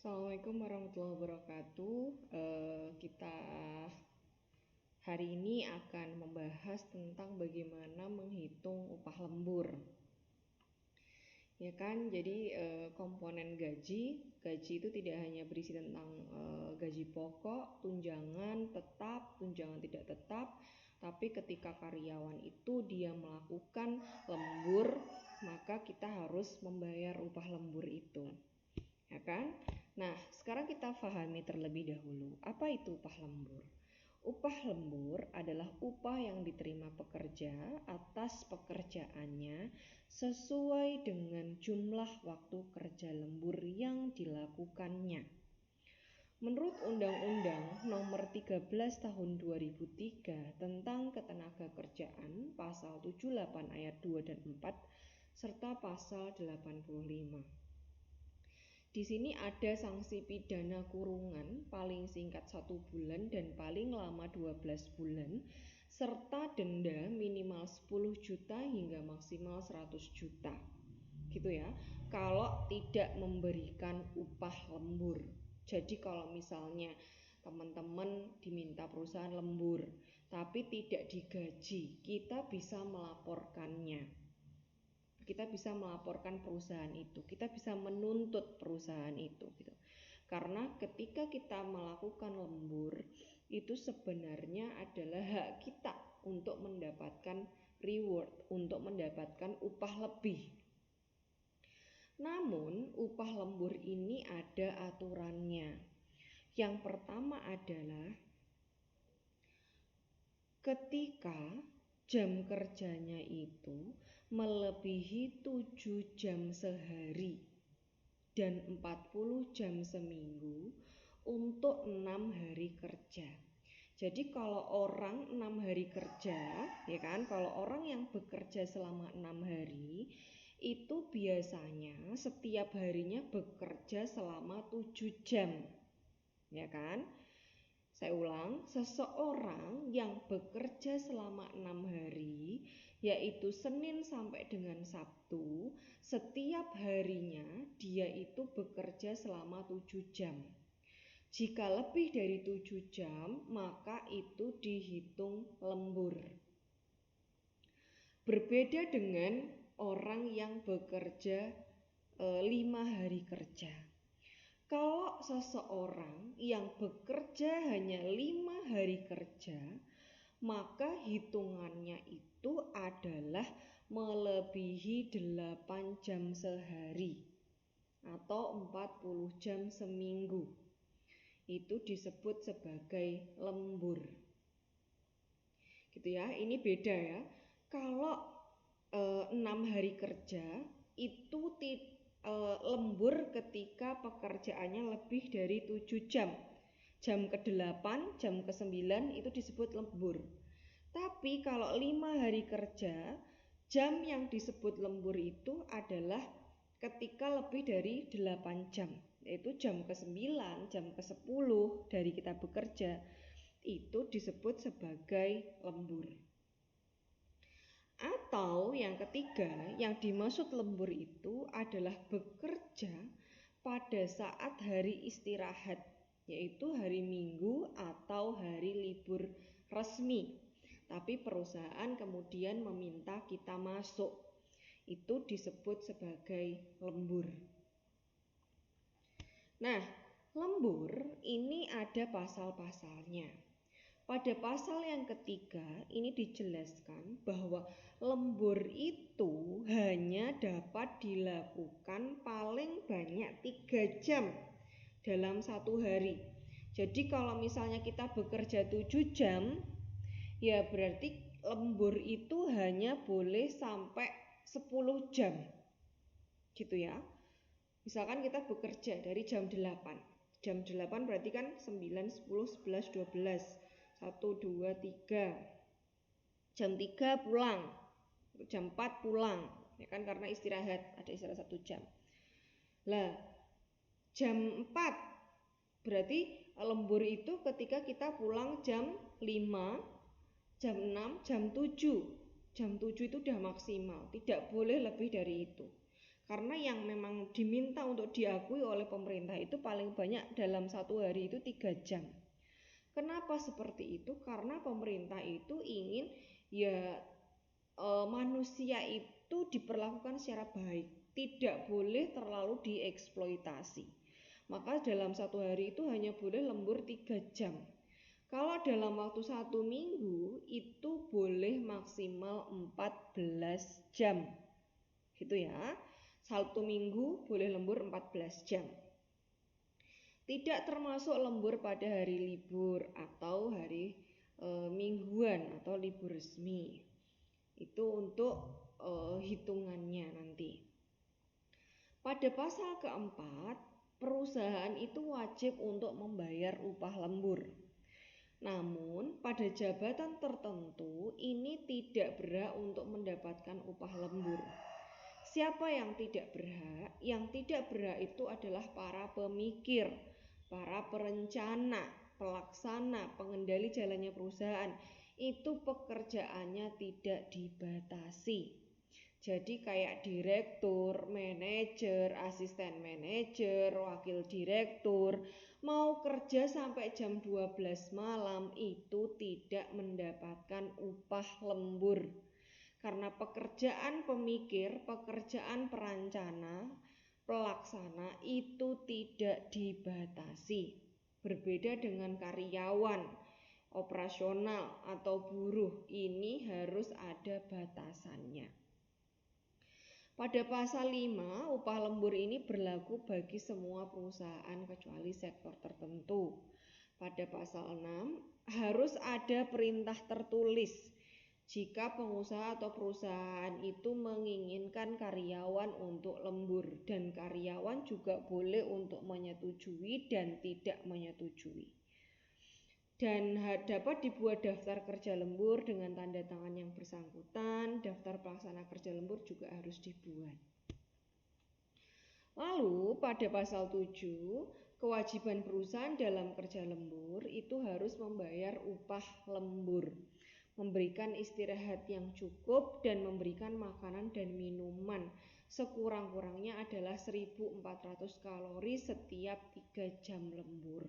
Assalamualaikum warahmatullahi wabarakatuh. Kita hari ini akan membahas tentang bagaimana menghitung upah lembur. Ya kan, jadi komponen gaji itu tidak hanya berisi tentang gaji pokok, tunjangan tetap, tunjangan tidak tetap, tapi ketika karyawan itu dia melakukan lembur, maka kita harus membayar upah lembur itu. Ya kan? Nah, sekarang kita pahami terlebih dahulu, apa itu upah lembur? Upah lembur adalah upah yang diterima pekerja atas pekerjaannya sesuai dengan jumlah waktu kerja lembur yang dilakukannya. Menurut Undang-Undang Nomor 13 Tahun 2003 tentang Ketenagakerjaan Pasal 78 Ayat 2 dan 4 serta Pasal 85. Di sini ada sanksi pidana kurungan paling singkat 1 bulan dan paling lama 12 bulan serta denda minimal 10 juta hingga maksimal 100 juta. Gitu ya. Kalau tidak memberikan upah lembur. Jadi kalau misalnya teman-teman diminta perusahaan lembur tapi tidak digaji, kita bisa melaporkannya. Kita bisa melaporkan perusahaan itu, kita bisa menuntut perusahaan itu gitu. Karena ketika kita melakukan lembur itu sebenarnya adalah hak kita untuk mendapatkan reward, untuk mendapatkan upah lebih. Namun upah lembur ini ada aturannya. Yang pertama adalah ketika jam kerjanya itu melebihi 7 jam sehari dan 40 jam seminggu untuk 6 hari kerja. Jadi kalau orang 6 hari kerja, ya kan, kalau orang yang bekerja selama 6 hari itu biasanya setiap harinya bekerja selama 7 jam. Ya kan? Saya ulang, seseorang yang bekerja selama 6 hari, yaitu Senin sampai dengan Sabtu, setiap harinya dia itu bekerja selama 7 jam. Jika lebih dari 7 jam, maka itu dihitung lembur. Berbeda dengan orang yang bekerja 5 hari kerja. Kalau seseorang yang bekerja hanya 5 hari kerja, maka hitungannya itu adalah melebihi 8 jam sehari atau 40 jam seminggu. Itu disebut sebagai lembur. Gitu ya, ini beda ya. Kalau 6 hari kerja itu lembur ketika pekerjaannya lebih dari 7 jam. Jam ke-8, jam ke-9 itu disebut lembur. Tapi kalau 5 hari kerja, jam yang disebut lembur itu adalah ketika lebih dari 8 jam. Yaitu jam ke-9, jam ke-10 dari kita bekerja, itu disebut sebagai lembur. Atau yang ketiga, yang dimaksud lembur itu adalah bekerja pada saat hari istirahat, yaitu hari Minggu atau hari libur resmi. Tapi perusahaan kemudian meminta kita masuk. Itu disebut sebagai lembur. Nah, lembur ini ada pasal-pasalnya. Pada pasal yang ketiga ini dijelaskan bahwa lembur itu hanya dapat dilakukan paling banyak 3 jam dalam satu hari. Jadi kalau misalnya kita bekerja 7 jam, ya berarti lembur itu hanya boleh sampai 10 jam. Gitu ya. Misalkan kita bekerja dari jam 8. Jam 8 berarti kan 9, 10, 11, 12. 1, 2, 3. Jam 3 pulang. Jam 4 pulang. Ya kan, karena istirahat. Ada istirahat 1 jam. Lah, jam 4 berarti lembur itu ketika kita pulang jam 5, jam 6, jam 7. Jam 7 itu udah maksimal. Tidak boleh lebih dari itu. Karena yang memang diminta untuk diakui oleh pemerintah itu paling banyak dalam satu hari itu 3 jam. Kenapa seperti itu? Karena pemerintah itu ingin ya manusia itu diperlakukan secara baik, tidak boleh terlalu dieksploitasi. Maka dalam satu hari itu hanya boleh lembur 3 jam. Kalau dalam waktu 1 minggu itu boleh maksimal 14 jam. Gitu ya. 1 minggu boleh lembur 14 jam. Tidak termasuk lembur pada hari libur atau hari mingguan atau libur resmi. Itu untuk hitungannya nanti. Pada pasal keempat, perusahaan itu wajib untuk membayar upah lembur. Namun, pada jabatan tertentu ini tidak berhak untuk mendapatkan upah lembur. Siapa yang tidak berhak? Yang tidak berhak itu adalah para pemikir, para perencana, pelaksana, pengendali jalannya perusahaan. Itu pekerjaannya tidak dibatasi. Jadi kayak direktur, manajer, asisten manajer, wakil direktur, mau kerja sampai jam 12 malam itu tidak mendapatkan upah lembur. Karena pekerjaan pemikir, pekerjaan perancana, pelaksana itu tidak dibatasi. Berbeda dengan karyawan, operasional atau buruh, ini harus ada batasannya. Pada pasal 5, upah lembur ini berlaku bagi semua perusahaan kecuali sektor tertentu. Pada pasal 6, harus ada perintah tertulis jika pengusaha atau perusahaan itu menginginkan karyawan untuk lembur, dan karyawan juga boleh untuk menyetujui dan tidak menyetujui. Dan dapat dibuat daftar kerja lembur dengan tanda tangan yang bersangkutan. Daftar pelaksana kerja lembur juga harus dibuat. Lalu pada pasal 7, kewajiban perusahaan dalam kerja lembur itu harus membayar upah lembur, memberikan istirahat yang cukup dan memberikan makanan dan minuman sekurang-kurangnya adalah 1.400 kalori setiap 3 jam lembur.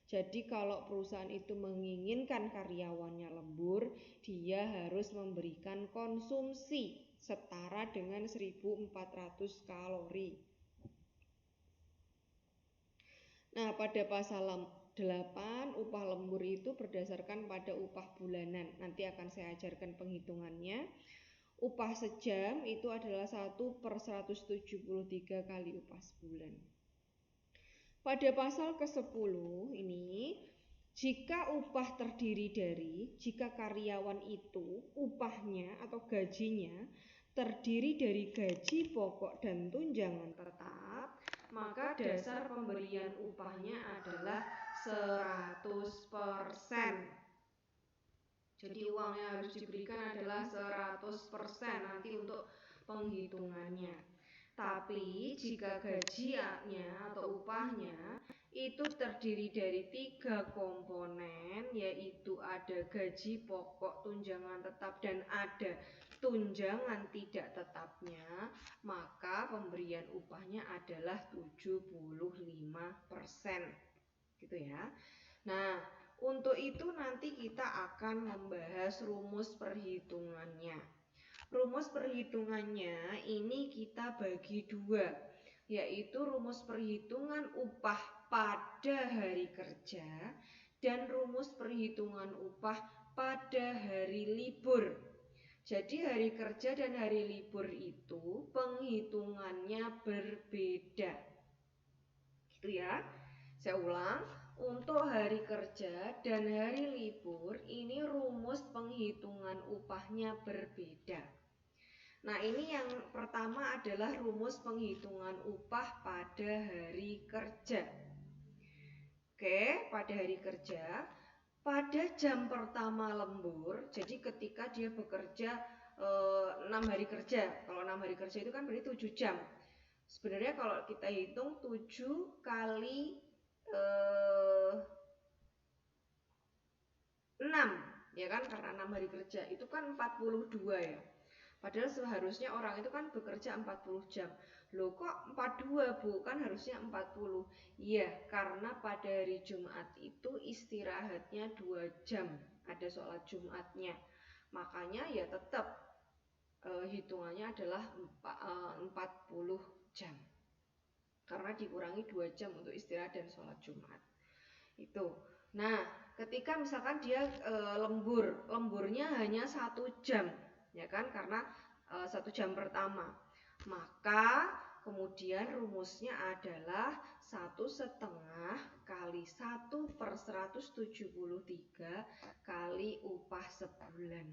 Jadi kalau perusahaan itu menginginkan karyawannya lembur, dia harus memberikan konsumsi setara dengan 1.400 kalori. Nah, pada pasal 8, upah lembur itu berdasarkan pada upah bulanan. Nanti akan saya ajarkan penghitungannya. Upah sejam itu adalah 1/173 kali upah sebulan. Pada pasal ke-10 ini, jika upah terdiri dari, jika karyawan itu upahnya atau gajinya terdiri dari gaji pokok dan tunjangan tetap, maka dasar pemberian upahnya adalah 100%. Jadi uang yang harus diberikan adalah 100% nanti untuk penghitungannya. Tapi jika gajinya atau upahnya itu terdiri dari 3 komponen, yaitu ada gaji pokok, tunjangan tetap, dan ada tunjangan tidak tetapnya, maka pemberian upahnya adalah 75%. Gitu ya. Nah, untuk itu nanti kita akan membahas rumus perhitungannya. Rumus perhitungannya ini kita bagi 2, yaitu rumus perhitungan upah pada hari kerja dan rumus perhitungan upah pada hari libur. Jadi hari kerja dan hari libur itu penghitungannya berbeda. Gitu ya. Saya ulang, untuk hari kerja dan hari libur ini rumus penghitungan upahnya berbeda. Nah, ini yang pertama adalah rumus penghitungan upah pada hari kerja. Oke, pada hari kerja, pada jam pertama lembur, jadi ketika dia bekerja 6 hari kerja. Kalau 6 hari kerja itu kan berarti 7 jam. Sebenarnya kalau kita hitung 7 kali 6, ya kan, karena 6 hari kerja itu kan 42 ya. Padahal seharusnya orang itu kan bekerja 40 jam. Loh kok 42 Bu? Kan harusnya 40. Iya, karena pada hari Jumat itu istirahatnya 2 jam. Ada sholat Jumatnya. Makanya ya tetap hitungannya adalah 40 jam. Karena dikurangi 2 jam untuk istirahat dan sholat Jumat. Itu. Nah, ketika misalkan dia lemburnya hanya 1 jam, ya kan? Karena 1 jam pertama, maka kemudian rumusnya adalah 1,5 kali 1/173 kali upah sebulan.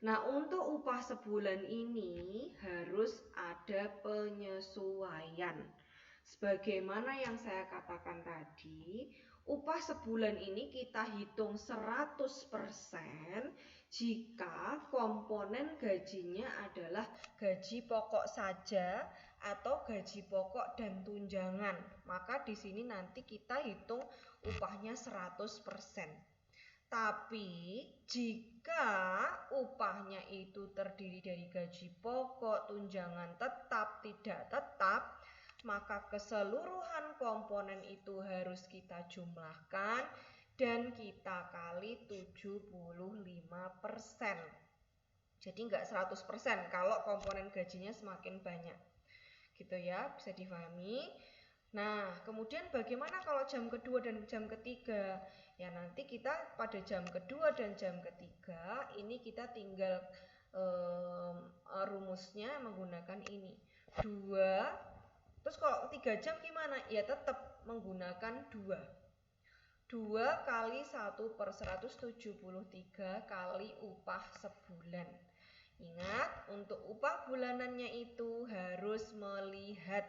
Nah, untuk upah sebulan ini harus ada penyesuaian. Sebagaimana yang saya katakan tadi, upah sebulan ini kita hitung 100% jika komponen gajinya adalah gaji pokok saja atau gaji pokok dan tunjangan. Maka di sini nanti kita hitung upahnya 100%. Tapi jika upahnya itu terdiri dari gaji pokok, tunjangan tetap, tidak tetap, maka keseluruhan komponen itu harus kita jumlahkan dan kita kali 75%. Jadi enggak 100% kalau komponen gajinya semakin banyak. Gitu ya, bisa difahami. Nah, kemudian bagaimana kalau jam kedua dan jam ketiga? Ya nanti kita pada jam kedua dan jam ketiga ini kita tinggal rumusnya menggunakan ini 2. Terus kalau 3 jam gimana? Ya tetap menggunakan 2 kali 1/173 kali upah sebulan. Ingat, untuk upah bulanannya itu harus melihat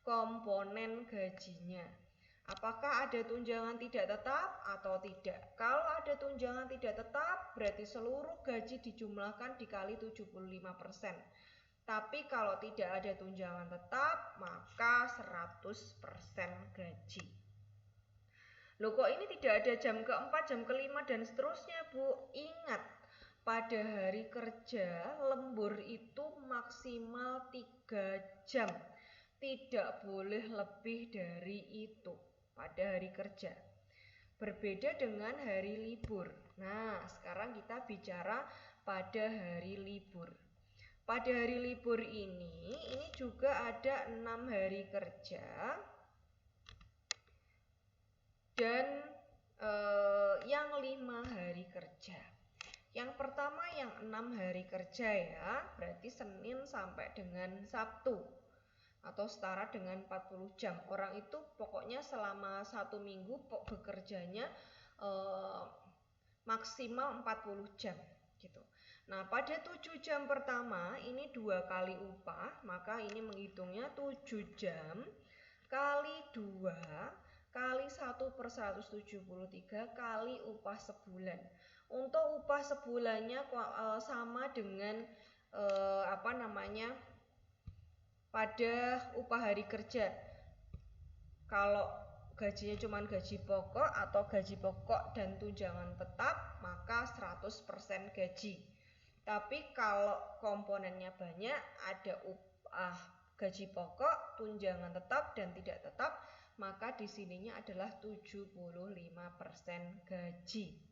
komponen gajinya. Apakah ada tunjangan tidak tetap atau tidak? Kalau ada tunjangan tidak tetap, berarti seluruh gaji dijumlahkan dikali 75%. Tapi kalau tidak ada tunjangan tetap, maka 100% gaji. Loh kok ini tidak ada jam keempat, jam kelima, dan seterusnya Bu? Ingat, pada hari kerja lembur itu maksimal 3 jam. Tidak boleh lebih dari itu pada hari kerja. Berbeda dengan hari libur. Nah, sekarang kita bicara pada hari libur. Pada hari libur ini juga ada 6 hari kerja dan yang 5 hari kerja. Yang pertama yang 6 hari kerja ya, berarti Senin sampai dengan Sabtu atau setara dengan 40 jam. Orang itu pokoknya selama 1 minggu bekerjanya maksimal 40 jam gitu. Nah, pada 7 jam pertama ini 2 kali upah, maka ini menghitungnya 7 jam kali 2 kali 1/173 kali upah sebulan. Untuk upah sebulannya sama dengan pada upah hari kerja. Kalau gajinya cuma gaji pokok atau gaji pokok dan tunjangan tetap, maka 100% gaji. Tapi kalau komponennya banyak, ada upah gaji pokok, tunjangan tetap dan tidak tetap, maka di sininya adalah 75% gaji.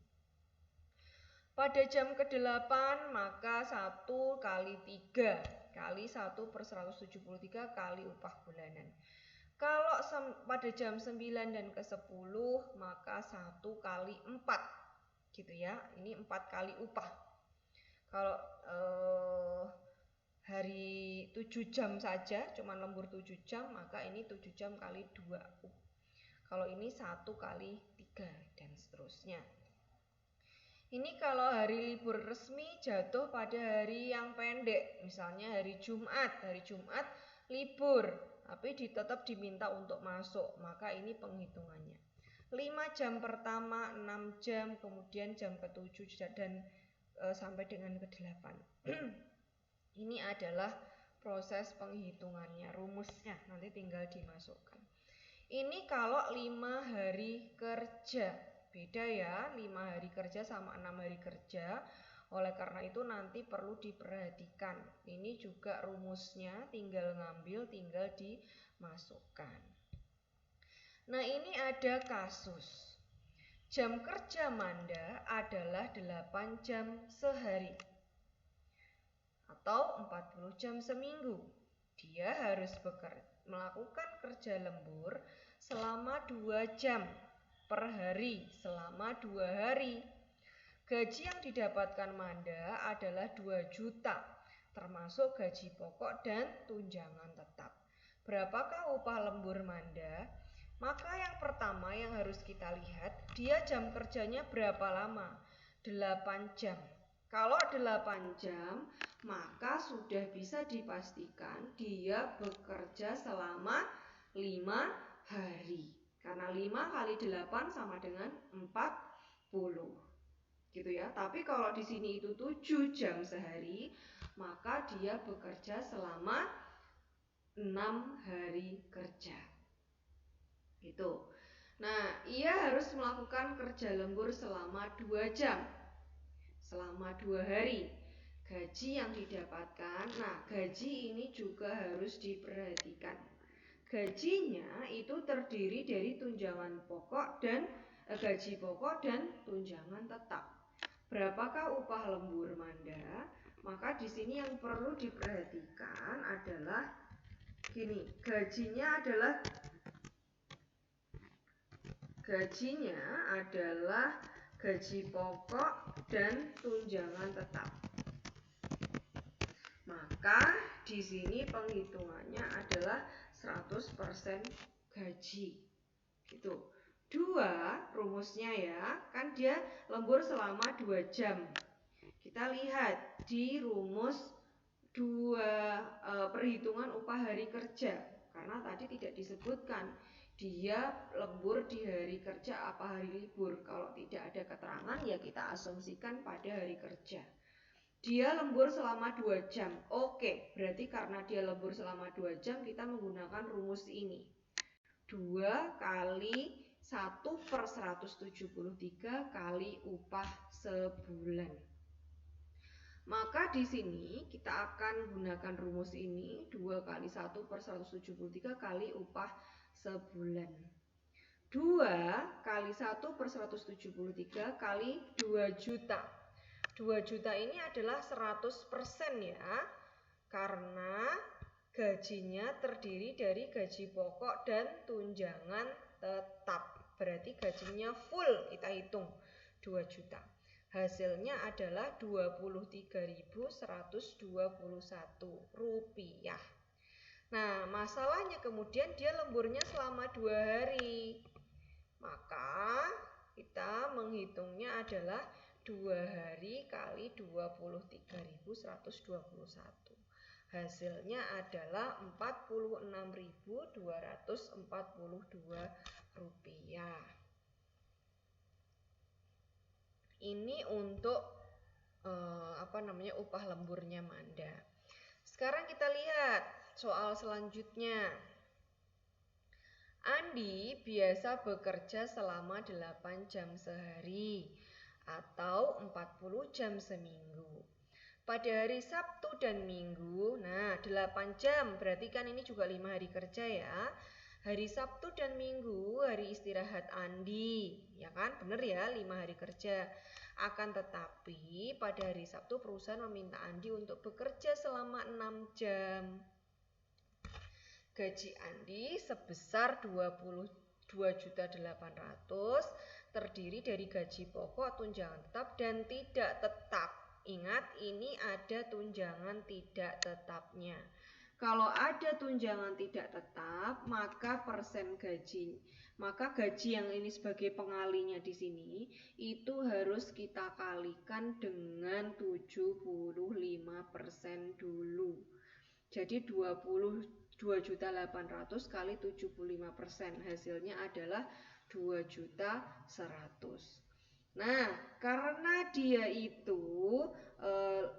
Pada jam ke-8 maka 1 kali 3 kali 1/173 kali upah bulanan. Kalau pada jam 9 dan ke-10 maka 1 kali 4 gitu ya. Ini 4 kali upah. Kalau hari 7 jam saja, cuma lembur 7 jam, maka ini 7 jam kali 2. Kalau ini 1 kali 3 dan seterusnya. Ini kalau hari libur resmi jatuh pada hari yang pendek, misalnya hari Jumat. Hari Jumat libur, tapi tetap diminta untuk masuk, maka ini penghitungannya. 5 jam pertama, 6 jam, kemudian jam ke-7 dan sampai dengan ke-8. Ini adalah proses penghitungannya, rumusnya nanti tinggal dimasukkan. Ini kalau 5 hari kerja. Beda ya, 5 hari kerja sama 6 hari kerja. Oleh karena itu nanti perlu diperhatikan. Ini juga rumusnya, tinggal ngambil, tinggal dimasukkan. Nah, ini ada kasus. Jam kerja Manda adalah 8 jam sehari atau 40 jam seminggu. Dia harus melakukan kerja lembur selama 2 jam per hari selama 2 hari. Gaji yang didapatkan Manda adalah 2 juta, termasuk gaji pokok dan tunjangan tetap. Berapakah upah lembur Manda? Maka yang pertama yang harus kita lihat, dia jam kerjanya berapa lama? 8 jam. Kalau 8 jam, maka sudah bisa dipastikan dia bekerja selama 5 hari. Karena 5 kali 8 sama dengan 40. Gitu ya. Tapi kalau di sini itu 7 jam sehari, maka dia bekerja selama 6 hari kerja. Gitu. Nah, ia harus melakukan kerja lembur selama 2 jam. Selama 2 hari. Gaji yang didapatkan, nah gaji ini juga harus diperhatikan. Gajinya itu terdiri dari tunjangan pokok dan gaji pokok dan tunjangan tetap. Berapakah upah lembur Manda? Maka di sini yang perlu diperhatikan adalah gini, gajinya adalah gaji pokok dan tunjangan tetap. Maka di sini penghitungannya adalah 100% gaji. Gitu. 2 rumusnya ya, kan dia lembur selama 2 jam. Kita lihat di rumus 2 perhitungan upah hari kerja, karena tadi tidak disebutkan dia lembur di hari kerja apa hari libur. Kalau tidak ada keterangan ya kita asumsikan pada hari kerja. Dia lembur selama 2 jam. Oke, berarti karena dia lembur selama 2 jam kita menggunakan rumus ini. 2 kali 1/173 kali upah sebulan. Maka di sini kita akan gunakan rumus ini, 2 kali 1/173 kali upah sebulan. 2 kali 1/173 kali 2 juta. 2 juta ini adalah 100% ya, karena gajinya terdiri dari gaji pokok dan tunjangan tetap. Berarti gajinya full kita hitung 2 juta. Hasilnya adalah Rp23.121. Nah, masalahnya kemudian dia lemburnya selama 2 hari. Maka kita menghitungnya adalah 2 hari kali 23.121. Hasilnya adalah Rp46.242. Ini untuk upah lemburnya Manda. Sekarang kita lihat soal selanjutnya. Andi biasa bekerja selama 8 jam sehari atau 40 jam seminggu. Pada hari Sabtu dan Minggu, nah 8 jam, berarti kan ini juga 5 hari kerja ya. Hari Sabtu dan Minggu, hari istirahat Andi, ya kan? Bener ya, 5 hari kerja. Akan tetapi pada hari Sabtu perusahaan meminta Andi untuk bekerja selama 6 jam. Gaji Andi sebesar 22.800.000, terdiri dari gaji pokok, tunjangan tetap, dan tidak tetap. Ingat, ini ada tunjangan tidak tetapnya. Kalau ada tunjangan tidak tetap, maka gaji yang ini sebagai pengalinya di sini itu harus kita kalikan dengan 75% dulu. Jadi 22.800 kali 75%, hasilnya adalah 2.100.000. Nah, karena dia itu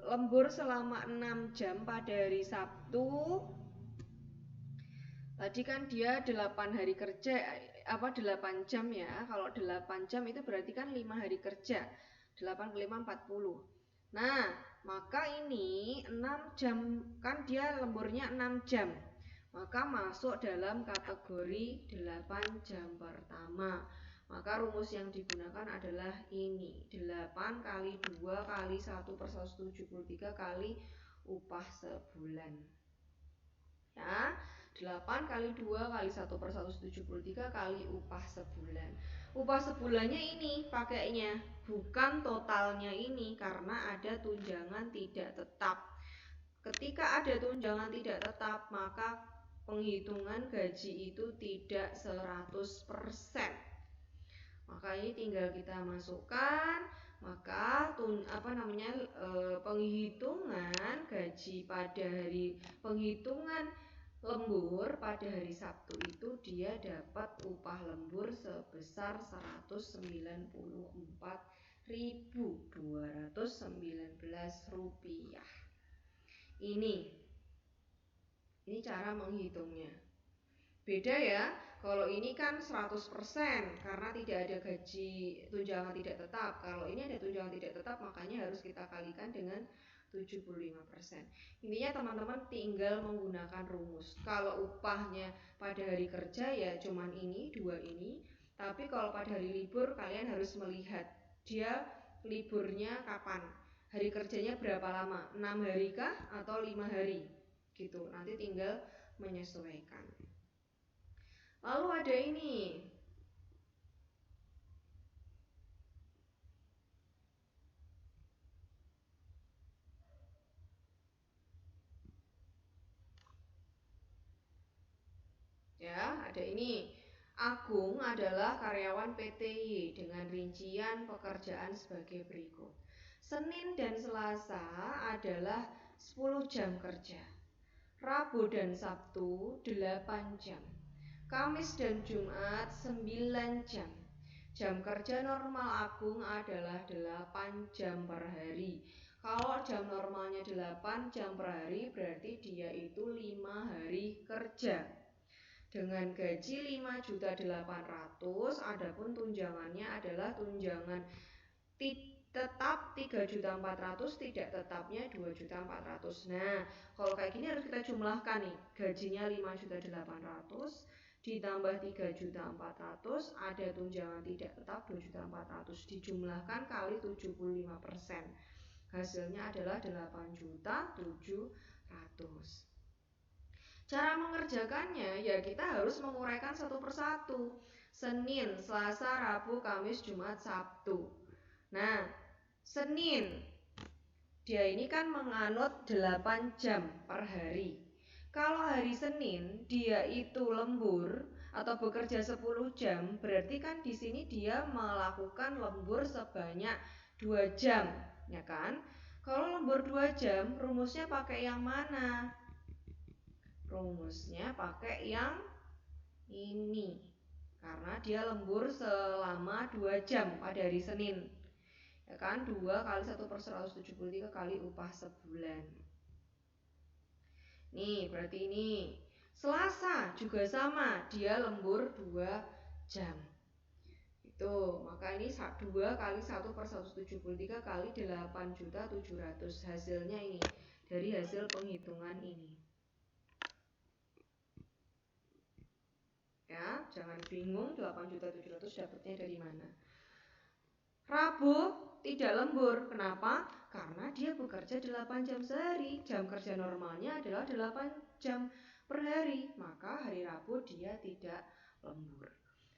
lembur selama 6 jam pada hari Sabtu. Tadi kan dia 8 hari kerja, 8 jam ya. Kalau 8 jam itu berarti kan 5 hari kerja. 8 kali 5 40. Nah, maka ini 6 jam, kan dia lemburnya 6 jam. Maka masuk dalam kategori 8 jam pertama. Maka rumus yang digunakan adalah ini, 8 kali 2 kali 1/173 kali upah sebulan. Ya, 8 kali 2 kali 1/173 kali upah sebulan. Upah sebulannya ini pakainya, bukan totalnya ini, karena ada tunjangan tidak tetap. Ketika ada tunjangan tidak tetap, maka penghitungan gaji itu tidak 100%. Maka ini tinggal kita masukkan, maka penghitungan gaji pada hari penghitungan lembur pada hari Sabtu itu dia dapat upah lembur sebesar 194.219 rupiah. Ini cara menghitungnya. Beda ya, kalau ini kan 100% karena tidak ada gaji tunjangan tidak tetap. Kalau ini ada tunjangan tidak tetap, makanya harus kita kalikan dengan 75%. Intinya teman-teman tinggal menggunakan rumus. Kalau upahnya pada hari kerja ya cuman ini, dua ini. Tapi kalau pada hari libur kalian harus melihat dia liburnya kapan. Hari kerjanya berapa lama? 6 hari kah atau 5 hari? Gitu. Nanti tinggal menyesuaikan. Lalu ada ini. Ya, ada ini. Agung adalah karyawan PTY dengan rincian pekerjaan sebagai berikut. Senin dan Selasa adalah 10 jam kerja. Rabu dan Sabtu 8 jam. Kamis dan Jumat 9 jam. Jam kerja normal Agung adalah 8 jam per hari. Kalau jam normalnya 8 jam per hari, berarti dia itu 5 hari kerja. Dengan gaji 5.800.000, adapun tunjangannya adalah tunjangan tetap 3.400.000, tidak tetapnya 2.400.000. Nah, kalau kayak gini harus kita jumlahkan nih. Gajinya 5.800.000 ditambah 3.400.000, ada tunjangan tidak tetap 2.400.000, dijumlahkan kali 75%. Hasilnya adalah 8.700.000. Cara mengerjakannya ya kita harus menguraikan satu persatu. Senin, Selasa, Rabu, Kamis, Jumat, Sabtu. Nah, Senin dia ini kan menganut 8 jam per hari. Kalau hari Senin dia itu lembur atau bekerja 10 jam, berarti kan di sini dia melakukan lembur sebanyak 2 jam, ya kan? Kalau lembur 2 jam, rumusnya pakai yang mana? Rumusnya pakai yang ini, karena dia lembur selama 2 jam pada hari Senin, ya kan? 2 kali 1/173 kali upah sebulan. Nih berarti ini. Selasa juga sama, dia lembur 2 jam. Itu, maka ini 2 kali 1/173 kali 8.700.000. Hasilnya ini dari hasil penghitungan ini. Ya, jangan bingung 8.700.000 dapatnya dari mana. Rabu tidak lembur. Kenapa? Karena dia bekerja 8 jam sehari. Jam kerja normalnya adalah 8 jam per hari. Maka hari Rabu dia tidak lembur.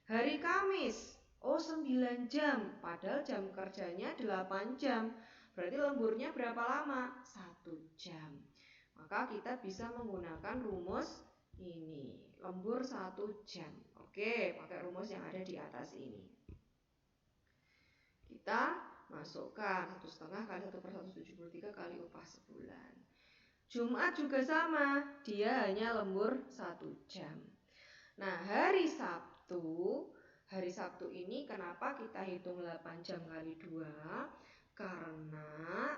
Hari Kamis, 9 jam. Padahal jam kerjanya 8 jam. Berarti lemburnya berapa lama? 1 jam. Maka kita bisa menggunakan rumus ini, lembur 1 jam. Oke, pakai rumus yang ada di atas ini. Kita masukkan 1/2 kali 1/173 kali upah sebulan. Jumat juga sama, dia hanya lembur 1 jam. Nah, hari Sabtu ini kenapa kita hitung 8 jam kali 2? Karena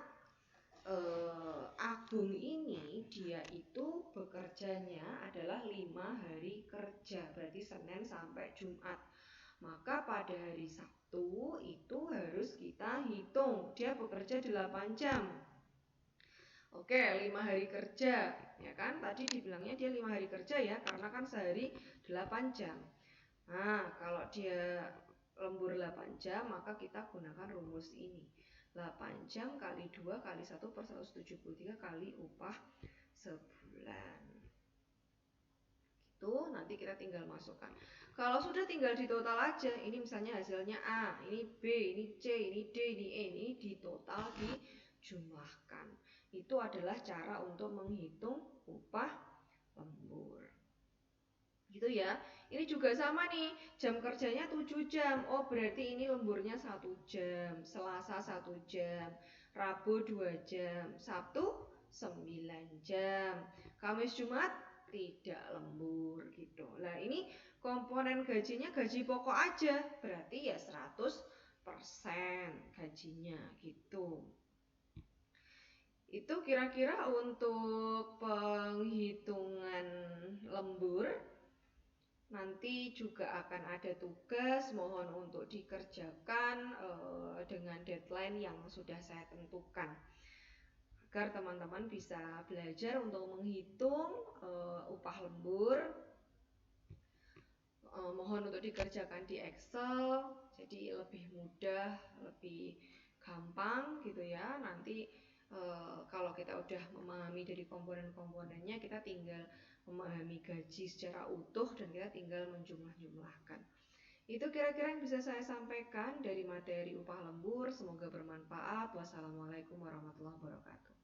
Agung ini dia itu bekerjanya adalah 5 hari kerja, berarti Senin sampai Jumat. Maka pada hari Sabtu itu harus kita hitung dia bekerja 8 jam. Oke, 5 hari kerja, ya kan? Tadi dibilangnya dia 5 hari kerja ya, karena kan sehari 8 jam. Nah, kalau dia lembur 8 jam, maka kita gunakan rumus ini. 8 jam kali 2 kali 1 per 173 kali upah sebulan. Gitu, nanti kita tinggal masukkan. Kalau sudah tinggal di total aja, ini misalnya hasilnya A, ini B, ini C, ini D, ini E, ini di total dijumlahkan. Itu adalah cara untuk menghitung upah lembur. Gitu ya. Ini juga sama nih, jam kerjanya 7 jam. Oh, berarti ini lemburnya 1 jam, Selasa 1 jam, Rabu 2 jam, Sabtu 9 jam, Kamis Jumat tidak lembur gitu. Nah, ini komponen gajinya gaji pokok aja, berarti ya 100% gajinya gitu. Itu kira-kira untuk penghitungan lembur. Nanti juga akan ada tugas, mohon untuk dikerjakan dengan deadline yang sudah saya tentukan, agar teman-teman bisa belajar untuk menghitung upah lembur. Mohon untuk dikerjakan di Excel, jadi lebih mudah, lebih gampang gitu ya. Nanti kalau kita udah memahami dari komponen-komponennya, kita tinggal memahami gaji secara utuh dan kita tinggal menjumlah-jumlahkan. Itu kira-kira yang bisa saya sampaikan dari materi upah lembur. Semoga bermanfaat. Wassalamualaikum warahmatullahi wabarakatuh.